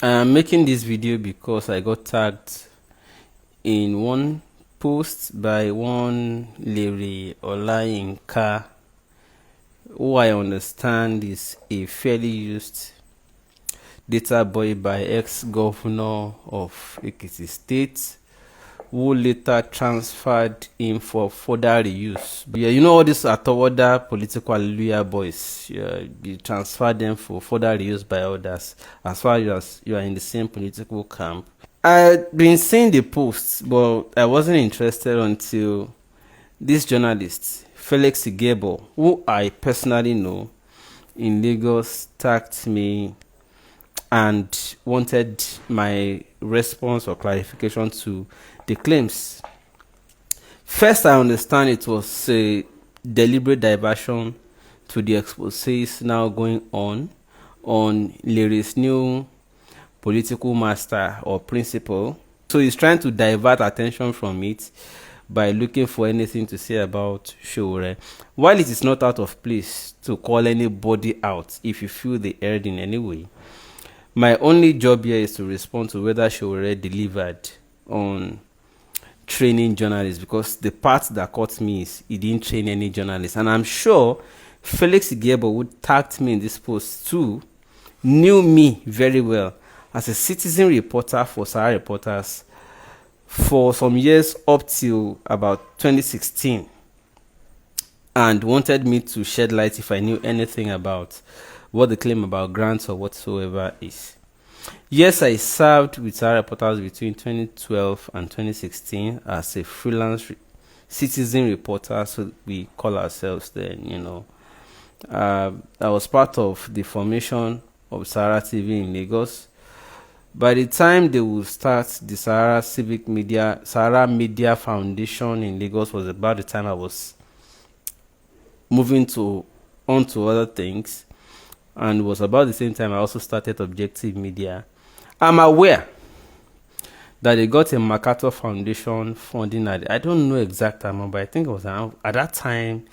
I'm making this video because I got tagged in one post by one Larry Olayinka, who I understand is a fairly used data boy by ex-governor of Ekiti State, who later transferred him for further reuse. But yeah, you know all these Atowoda political hallelujah boys, you transfer them for further reuse by others as far as you are in the same political camp. I'd been seeing the posts, but I wasn't interested until this journalist, Felix Igebo, who I personally know in Lagos, tagged me and wanted my response or clarification to the claims. First, I understand it was a deliberate diversion to the exposés now going on Larry's new political master or principal. So he's trying to divert attention from it by looking for anything to say about Sowore. While it is not out of place to call anybody out if you feel they erred in any way, my only job here is to respond to whether Sowore delivered on training journalists, because the part that caught me is he didn't train any journalists. And I'm sure Felix Igebo, who tagged me in this post too, knew me very well as a citizen reporter for Sahara Reporters for some years up till about 2016, and wanted me to shed light if I knew anything about what the claim about grants or whatsoever is. Yes, I served with Sahara Reporters between 2012 and 2016 as a freelance citizen reporter, so we call ourselves then, I was part of the formation of Sahara TV in Lagos. By the time they would start the Sahara Media Foundation in Lagos was about the time I was moving on to other things, and it was about the same time I also started Objective Media. I'm aware that they got a MacArthur Foundation funding. I don't know exact amount, but I think it was around, at that time,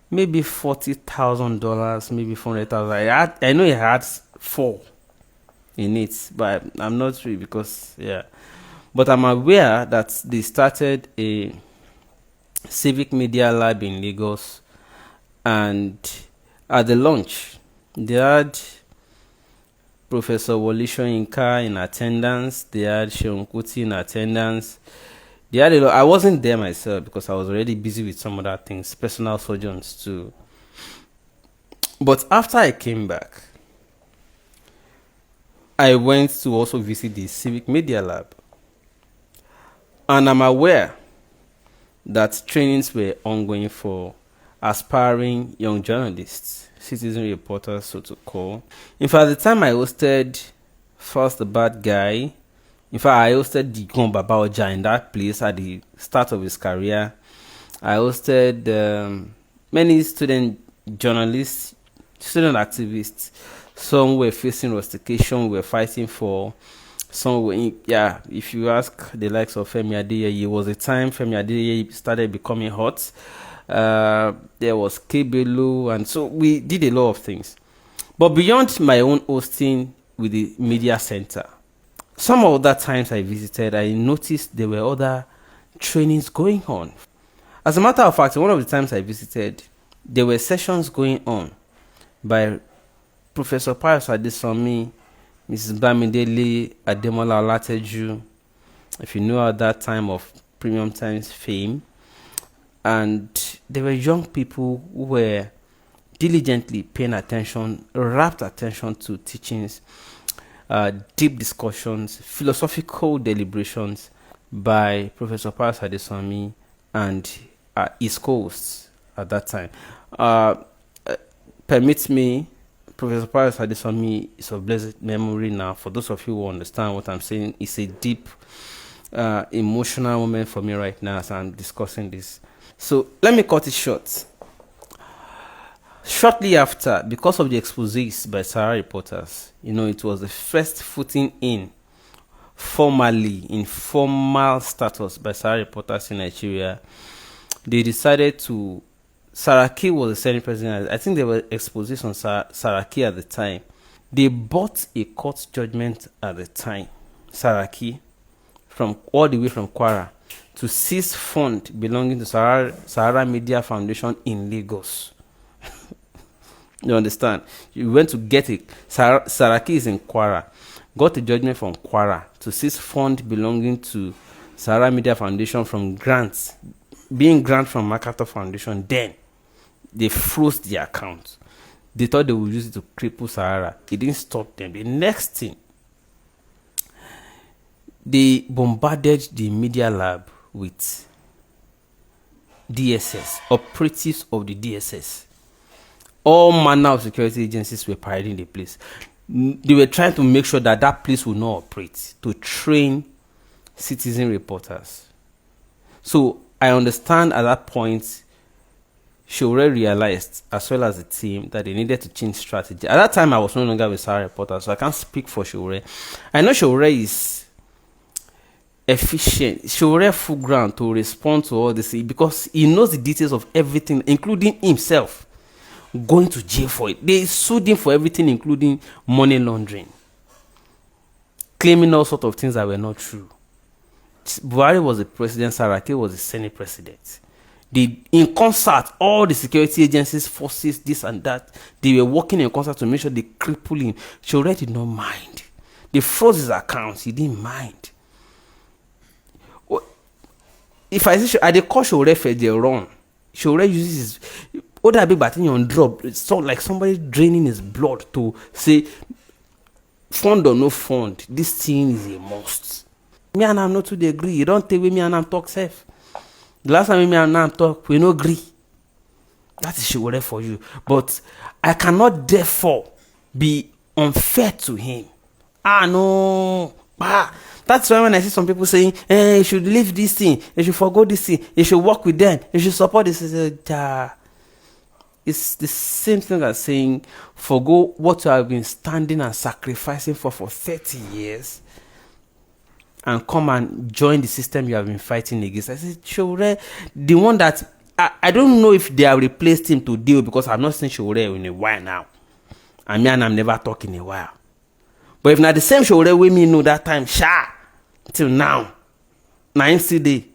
maybe $40,000, maybe $400,000. I know it had 4 in it, but I'm not sure because but I'm aware that they started a civic media lab in Lagos, and at the launch they had Professor Wole Soyinka in attendance, they had Seun Kuti in attendance, they had a lot. I wasn't there myself because I was already busy with some other things, personal surgeons too. But after I came back, I went to also visit the Civic Media Lab, and I'm aware that trainings were ongoing for aspiring young journalists, citizen reporters, so to call. In fact, the time I hosted First the Bad Guy, in fact, I hosted Digon Babaoja in that place at the start of his career. I hosted many student journalists, student activists. Some were facing rustication, were fighting for. Some were, if you ask the likes of Femi Adeyeye, it was a time Femi Adeyeye started becoming hot. There was Kebelu, and so we did a lot of things. But beyond my own hosting with the media center, some of the times I visited, I noticed there were other trainings going on. As a matter of fact, one of the times I visited, there were sessions going on by Professor Pius Adesanmi, Mrs. Bamidele Ademola Olateju, if you know at that time of Premium Times fame. And there were young people who were diligently paying attention, rapt attention to teachings, deep discussions, philosophical deliberations by Professor Pius Adesanmi and his co-hosts at that time. Permit me, Professor Pius Adesanmi is of blessed memory now. For those of you who understand what I'm saying, it's a deep, emotional moment for me right now as I'm discussing this. So let me cut it short. Shortly after, because of the exposés by Sahara Reporters, it was the first footing in formal status by Sahara Reporters in Nigeria. They decided Saraki was the Senate president. I think there were exposés on Saraki at the time. They bought a court judgment at the time, Saraki, from all the way from Kwara, to seize fund belonging to Sahara Media Foundation in Lagos. You understand? You went to get it. Saraki is in Kwara. Got a judgment from Kwara to seize fund belonging to Sahara Media Foundation from grants, being grant from Makato Foundation. Then they froze the account. They thought they would use it to cripple Sahara. It didn't stop them. The next thing, they bombarded the media lab with DSS, operatives of the DSS. All manner of security agencies were parading the place. They were trying to make sure that that place would not operate, to train citizen reporters. So I understand at that point, Showore realized, as well as the team, that they needed to change strategy. At that time, I was no longer with Sahara Reporters, so I can't speak for Showore. I know Showore is efficient. Showore full ground to respond to all this because he knows the details of everything, including himself going to jail for it. They sued him for everything, including money laundering, claiming all sorts of things that were not true. Buhari was the president, Saraki was the Senate president. They, in concert, all the security agencies, forces, this and that, they were working in concert to make sure they cripple him. Showore did not mind. They froze his accounts. He didn't mind. If I say I dey call Showore for the run, Showore uses his other big batting on drop. It's so like somebody draining his blood to say, fund or no fund, this thing is a must. Me and I'm not to the agree. You don't take with me and I'm talk safe. The last time me and I'm talk, we no agree. That is Showore for you. But I cannot therefore be unfair to him. No. That's why when I see some people saying, hey, you should leave this thing, you should forgo this thing, you should work with them, you should support this. It's the same thing as saying, forgo what you have been standing and sacrificing for 30 years and come and join the system you have been fighting against. I said, Showore, the one that, I don't know if they have replaced him to deal because I've not seen Showore in a while now. And me and I'm never talking in a while. But if not the same Showore we me know that time, till now, now him still dey.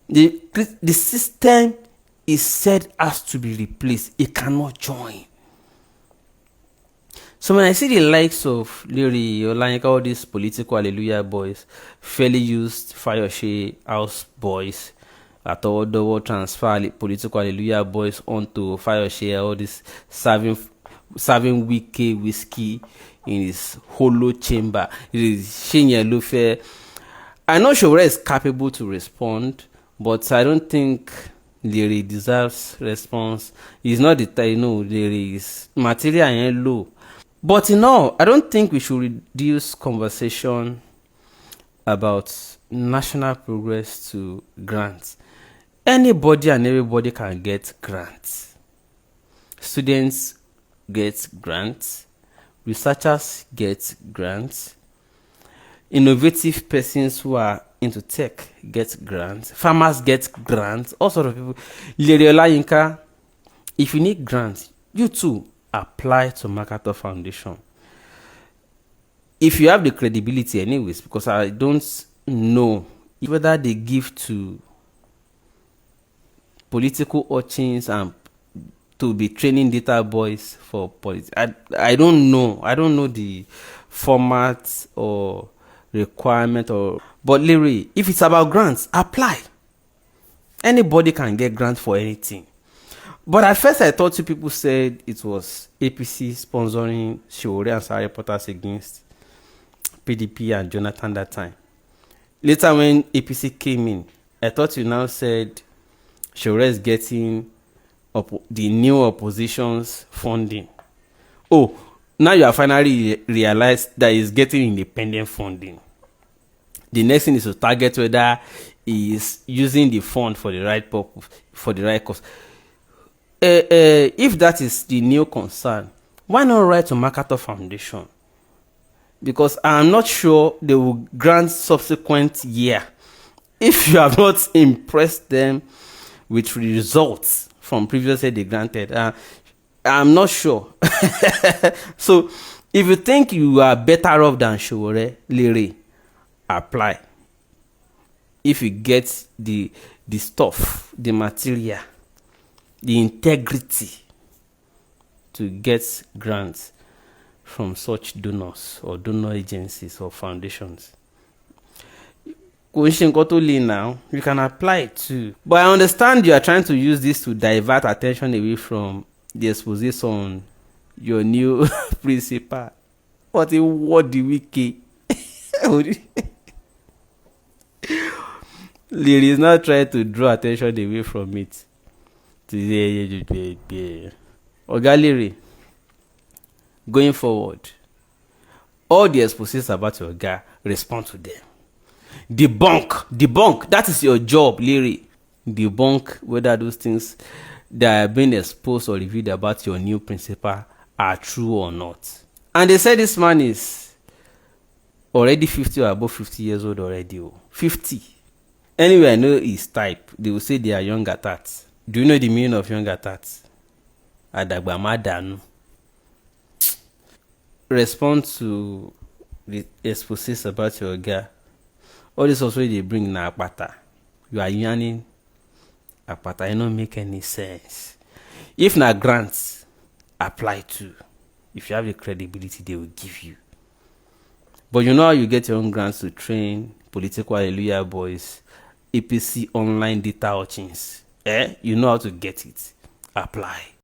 The system is said has to be replaced. It cannot join. So when I see the likes of Larry, Olanyika, all these political hallelujah boys, fairly used Fayose house boys, at all double transfer political hallelujah boys onto Fayose, all this serving Wike whiskey in his hollow chamber. It is Shenye Lufe. I know Showore is capable to respond, but I don't think Larry deserves response. He's not the type, Larry is material and low. But I don't think we should reduce conversation about national progress to grants. Anybody and everybody can get grants. Students get grants. Researchers get grants. Innovative persons who are into tech get grants. Farmers get grants. All sorts of people. Larry Olanyika, if you need grants, you too apply to Makato Foundation. If you have the credibility anyways, because I don't know whether they give to political urchins and to be training data boys for politics. I don't know. I don't know the format or requirement but Larry, if it's about grants, apply. Anybody can get grants for anything. But at first I thought you people said it was APC sponsoring Showore and Sahara Reporters against PDP and Jonathan that time. Later when APC came in, I thought you now said Showore is getting the new opposition's funding. Oh, now you have finally realized that he's getting independent funding. The next thing is to target whether he is using the fund for the right purpose, for the right cause. If that is the new concern, why not write to Makato Foundation? Because I'm not sure they will grant subsequent year if you have not impressed them with results from previously they granted. I'm not sure. So if you think you are better off than Sowore, Lere, apply. If you get the stuff, the material, the integrity to get grants from such donors or donor agencies or foundations. Now, you can apply it too. But I understand you are trying to use this to divert attention away from the exposition on your new principal. What a word the wiki. Lily is not trying to draw attention away from it. Oga Lily, going forward, all the exposés about your guy, respond to them. Debunk. That is your job, Lily. Debunk whether those things that are being exposed or revealed about your new principal are true or not. And they say this man is already 50 or above 50 years old already. 50. Anyway, I know his type. They will say they are young at heart. Do you know the meaning of young at heart? Adagbamadanu. Respond to the exposés about your guy. All this also they bring na apata. You are yarning apata. It don't make any sense. If na grants, apply to. If you have the credibility, they will give you. But you know how you get your own grants to train political hallelujah boys, APC online data urchins. You know how to get it. Apply.